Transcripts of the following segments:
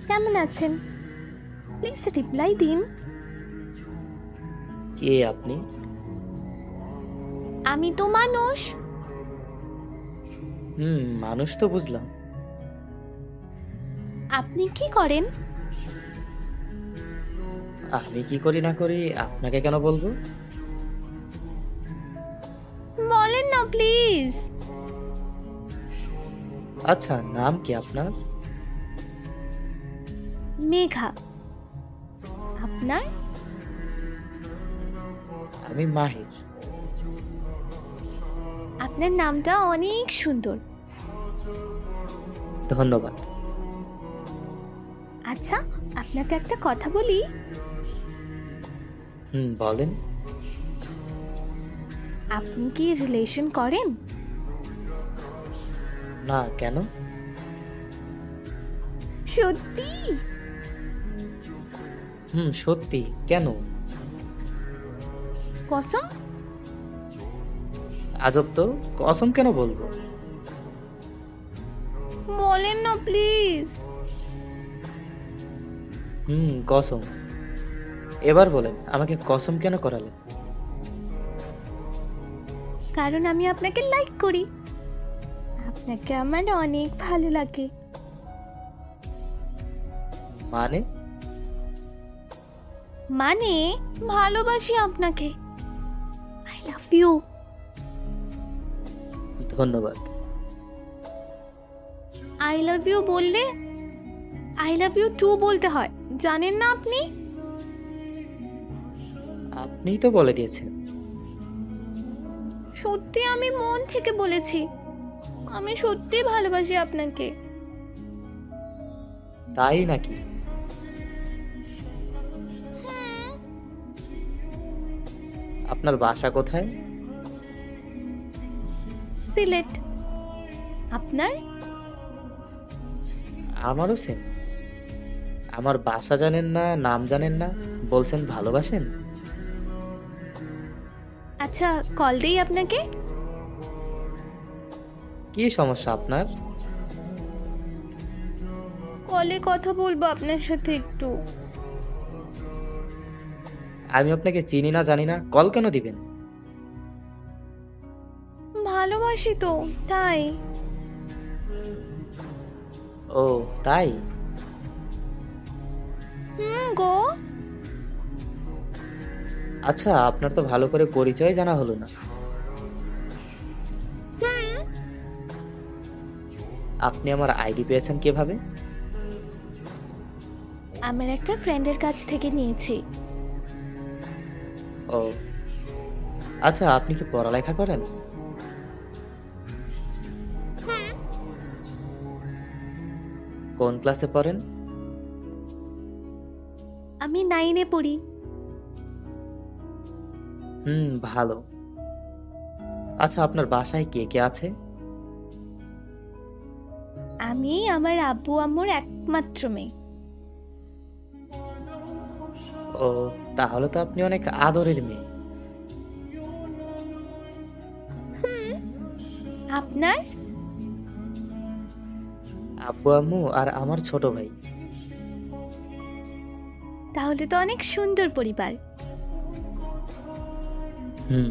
কেমন আছেন? Please reply দিন। কে আপনি? আমি তো মানুষ। মানুষ তো বুঝলাম। আপনি কি করেন? আমি কি করি না করি আপনাকে কেন বলবো? বলেন না প্লিজ। আচ্ছা, নাম কি আপনার? মেঘা। আপনার? আমি মাহির। আপনার নামটা অনেক সুন্দর। ধন্যবাদ। আচ্ছা, আপনাকে একটা কথা বলি। বলেন। আপনি কি রিলেশন করেন? না, কেন? সত্যি? সত্যি। কেন? কসম? আজব তো, কসম কেন বলবো? বলেন না প্লিজ। কসম। এবার বলেন, আমাকে কসম কেন করালেন? কারণ আমি আপনাকে লাইক করি। আপনাকে আমার অনেক ভালো লাগে। মানে? মানে ভালোবাসি আপনাকে। I love you. ধন্যবাদ। আই লাভ ইউ বললে আই লাভ ইউ টু বলতে হয়, জানেন না আপনি? আপনিই তো বলে দিয়েছেন। সত্যি আমি মন থেকে বলেছি। আমি সত্যি ভালোবাসি আপনাকে। তাই নাকি? আপনার বাসা কোথায়? সিলেট। আপনার? আমারও সেম। আমার বাসা জানেন না, নাম জানেন না, বলছেন ভালোবাসেন। আচ্ছা, কল দেই আপনাকে। কি সমস্যা আপনার? কলে কথা বলবো আপনার সাথে একটু। আমি আপনাকে চিনি না, জানি না, কল কেন দিবেন? ভালোবাসি তো, তাই। ও, তাই? গো। আচ্ছা, আপনার তো ভালো করে পরিচয় জানা হলো না। আপনি আমার আইডি পেয়েছেন কিভাবে? আমার একটা ফ্রেন্ডের কাছ থেকে নিয়েছি। ও আচ্ছা, আপনি কি পড়ালেখা করেন? কোন ক্লাসে পড়েন? আমি 9-এ পড়ি। ভালো। আচ্ছা, আপনার বাসায় কে কে আছে? আমি আমার আব্বু আম্মুর একমাত্র মেয়ে। ও, তাহলে তো আপনি অনেক আদরের মেয়ে। আপনার? আব্বু আম্মু আর আমার ছোট ভাই। তাহলে তো অনেক সুন্দর পরিবার। হুম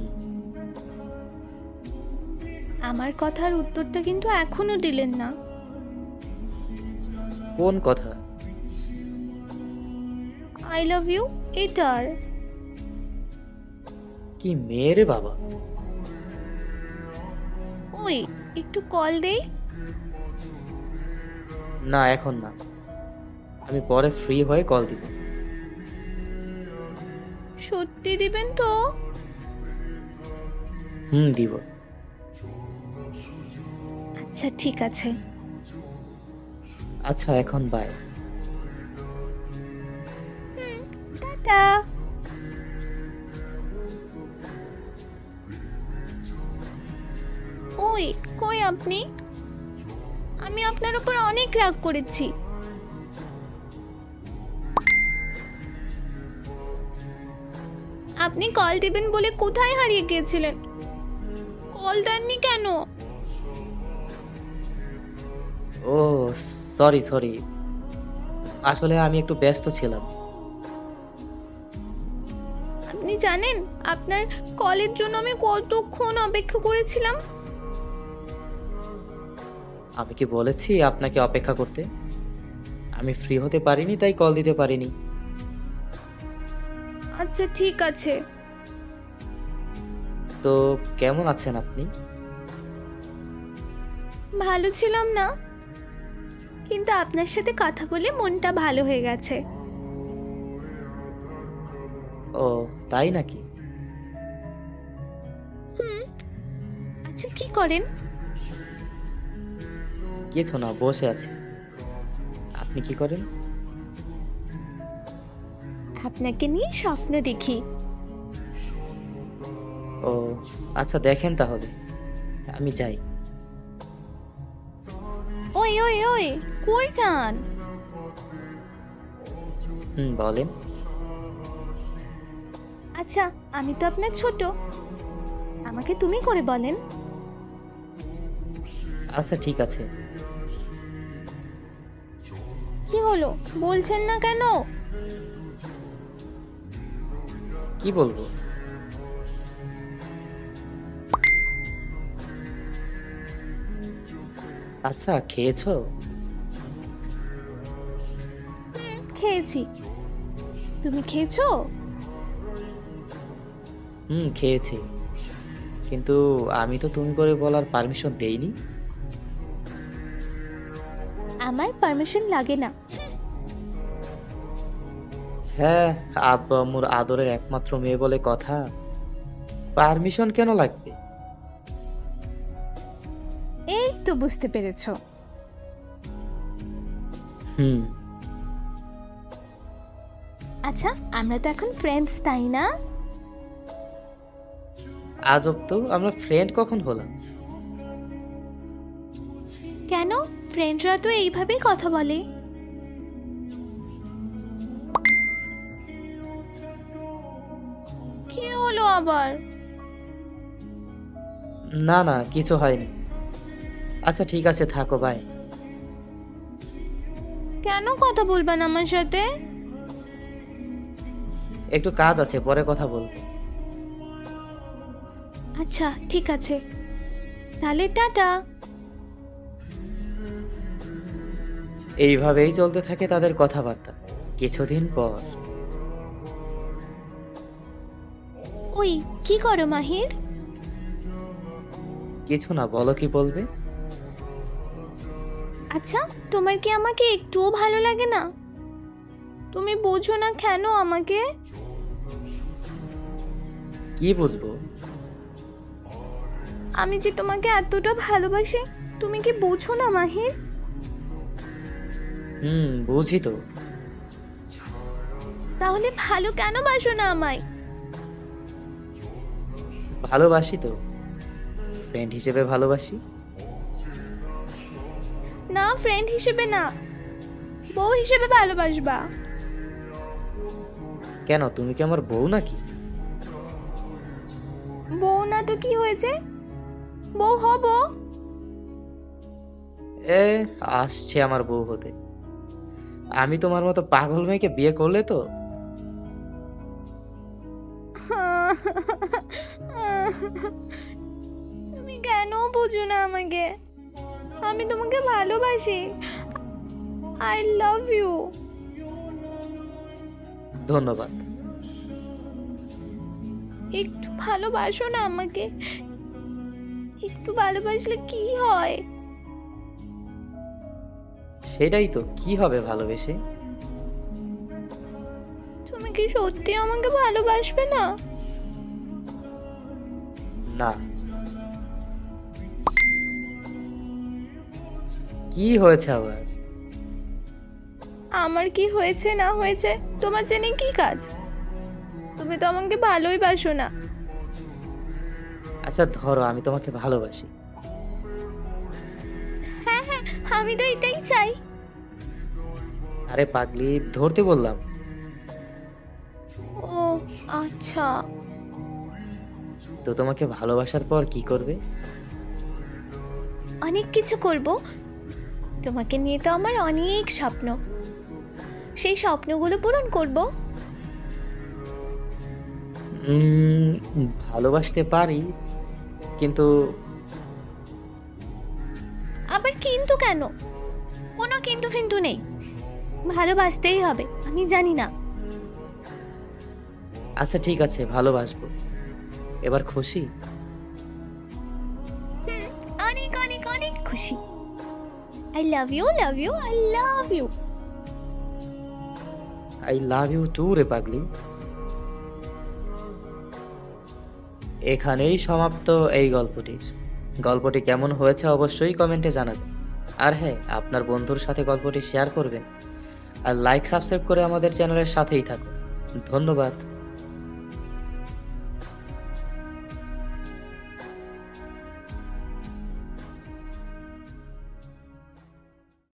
আমার কথার উত্তরটা কিন্তু এখনো দিলেন না। কোন কথা? আই লাভ ইউ এটার। কি মেয়ে রে বাবা! ওই, একটু কল দেই। না, এখন না, আমি পরে ফ্রি হয়ে কল দিব। সত্যি দিবেন তো? দিব। আচ্ছা ঠিক আছে। আচ্ছা, এখন বাই। টাটা। ওই, কই আপনি? আমি আপনার উপর অনেক রাগ করেছি। আপনি কল দিবেন বলে কোথায় হারিয়ে গিয়েছিলেন? কল দেননি কেন? ও, সরি সরি। আসলে আমি একটু ব্যস্ত ছিলাম। আপনি জানেন আপনার কলের জন্য আমি কতক্ষণ অপেক্ষা করেছিলাম? আমি কি বলেছি আপনাকে অপেক্ষা করতে? আমি ফ্রি হতে পারিনি তাই কল দিতে পারিনি। আচ্ছা ঠিক আছে। তো কেমন আছেন আপনি? ভালো ছিলাম না, কিন্তু আপনার সাথে কথা বলে মনটা ভালো হয়ে গেছে। ও, তাই নাকি? হুম। আচ্ছা কি করেন? কিছু না, বসে আছি। আপনি কি করেন? আপনাকে নিয়ে স্বপ্ন দেখি। ও, আচ্ছা দেখেন তাহলে। আমি যাই। ওই ওই ওই, কই যান? বলেন। আচ্ছা, আমি তো আপনার ছোট, আমাকে তুমি করে বলেন। আচ্ছা ঠিক আছে। কি হলো, বলছেন না কেন? কি বলবো? আচ্ছা, খেয়েছো? খেয়েছি। তুমি খেয়েছো? খেয়েছি। কিন্তু আমি তো তুমি করে বলার পারমিশন দেইনি। আমার পারমিশন লাগে না। হ্যাঁ, আব্বু আম্মুর আদরের একমাত্র মেয়ে বলে কথা। পারমিশন কেন লাগবে? এই তো বুঝতে পেরেছো। হুম। আচ্ছা, আমরা তো এখন ফ্রেন্ডস, তাই না? আজব তো, আমরা ফ্রেন্ড কখন হলাম? কেন, ফ্রেন্ডরা তো এইভাবেই কথা বলে। কি হলো আবার? না না, কিছু হয়নি। আচ্ছা ঠিক আছে, থাকো, বাই। কেন কথা বলবেন আমার সাথে? একটু কাজ আছে, পরে কথা বলবো। আচ্ছা ঠিক আছে, তাহলে টাটা। এইভাবেই চলতে থাকে তাদের কথাবার্তা। কিছুদিন পর। ওই, কি করো মাহির? কিছু না, বলো কি বলবে? আচ্ছা, তোমার কি আমাকে একটুও ভালো লাগে না? তুমি বোঝো না কেন আমাকে? কি বুঝবো? আমি যে তোমাকে এতটা ভালোবাসি, তুমি কি বোঝো না মাহির? বুঝি তো। তাহলে ভালো কেন বাসো না আমায়? ভালোবাসি তো, ফ্রেন্ড হিসেবে ভালোবাসি। না, ফ্রেন্ড হিসেবে না, বউ হিসেবে ভালোবাসবা। কেন, তুমি কি আমার বউ নাকি? বউ না তো কি হয়েছে, বউ হব। এ, আসছে আমার বউ হতে। আমি তোমার মতো পাগল মেয়েকে বিয়ে করলে তো। তুমি কেন বুঝো না আমাকে? আমি তোমাকে ভালোবাসি। I love you. ধন্যবাদ। একটু ভালোবাসো না আমাকে, একটু ভালোবাসলে কি হয়? সেটাই তো, কি হবে ভালোবেসে? তুমি কি সত্যি আমাকে ভালোবাসবে না? না। কি হয়েছে আবার? আমার কি হয়েছে না হয়েছে তোমার জেনে কি কাজ? তুমি তো আমাকে ভালোই বাসো না। আচ্ছা ধরো, আমি তোমাকে ভালোবাসি। হ্যাঁ হ্যাঁ, আমি তো এটাই চাই। আরে পাগলি, ধরতে বললাম। ও আচ্ছা। তো তোমাকে ভালোবাসার পর কি করবে? অনেক কিছু করব, তোমাকে নিয়ে তো আমার অনেক স্বপ্ন। সেই স্বপ্নগুলো পূরণ করব। উম, ভালোবাসতে পারি, কিন্তু আবার কিন্তু কেন? কোনো কিন্তু ফিন্তু নেই, ভালোবাসতেই হবে, আমি জানি না। আচ্ছা ঠিক আছে, ভালোবাসবো। এবার খুশি? হুম, অনেক অনেক অনেক খুশি। I love you, love you, I love you. I love you too রে পাগলি। এখানেই সমাপ্ত এই গল্পটি কেমন হয়েছে অবশ্যই কমেন্টে জানাবেন। আর হ্যাঁ, আপনার বন্ধুর সাথে গল্পটি শেয়ার করবেন। আর লাইক সাবস্ক্রাইব করে আমাদের চ্যানেলের সাথেই থাকুন। ধন্যবাদ।